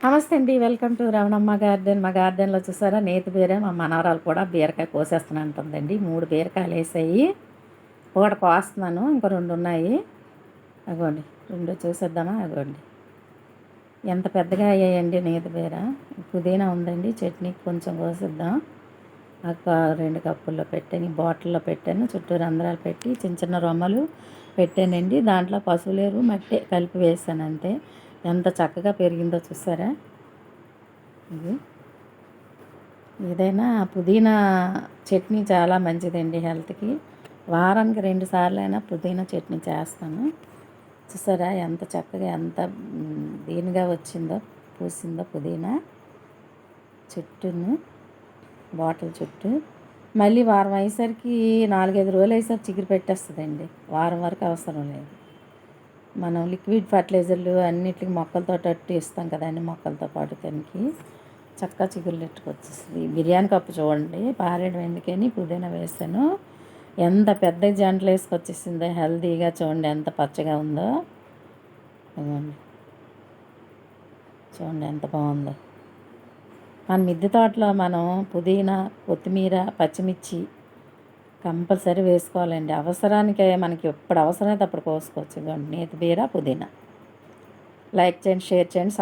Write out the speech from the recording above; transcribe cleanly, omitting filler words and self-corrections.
నమస్తే అండి. Welcome to Ramanamma garden. మా గార్డెన్‌లో చూసారా నేతి బీర మా మనవరాలు కూడా బీరకాయ కోసేస్తాను అంటుందండి. 3 బీరకాయలు వేసాయి. ఒకటి కోస్తున్నాను. ఇంకో 2 ఉన్నాయి. అగోండి 2 చూసేద్దామా? అగోండి ఎంత పెద్దగా అయ్యాయండి నేతి బీర. పుదీనా ఉందండి. చట్నీకి కొంచెం కోసిద్దాం. 2 కప్పుల్లో పెట్టాను. బాటిల్లో పెట్టాను. చుట్టూ రంధ్రాలు పెట్టి చిన్న చిన్న రొమ్మలు పెట్టానండి. దాంట్లో పసుపులేరు మట్టి కలిపి వేసాను అంతే. ఎంత చక్కగా పెరిగిందో చూసారా? ఇది ఏదైనా పుదీనా చట్నీ చాలా మంచిదండి హెల్త్కి. వారానికి 2 సార్లైనా పుదీనా చట్నీ చేస్తాను. చూసారా ఎంత చక్కగా ఎంత దీనిగా వచ్చిందో, పూసిందో పుదీనా చుట్టూను, బాటిల్ చుట్టూ. మళ్ళీ వారం అయ్యేసరికి 4, 5 రోజులు అయ్యేసరికి చిగురు పెట్టేస్తుందండి. వారం వరకు అవసరం లేదు. మనం లిక్విడ్ ఫర్టిలైజర్లు అన్నిటికి మొక్కలతో అట్టు ఇస్తాం కదా, అన్ని మొక్కలతో పాటు దానికి చక్కగా చిగురులు ఎట్టుకొచ్చేస్తుంది. బిర్యానీ కప్పు చూడండి పారేయడం ఎందుకని పుదీనా వేసాను. ఎంత పెద్ద జంటలు వేసుకొచ్చేసిందో హెల్తీగా. చూడండి ఎంత పచ్చగా ఉందో. చూడండి ఎంత బాగుందో. మన మిద్దె తోటలో మనం పుదీనా, కొత్తిమీర, పచ్చిమిర్చి కంపల్సరీ వేసుకోవాలండి. అవసరానికే మనకి ఎప్పుడు అవసరమైతే అప్పుడు కోసుకోవచ్చు. ఇదిగోండి నేతి బీర, పుదీనా. లైక్ చేయండి, షేర్ చేయండి,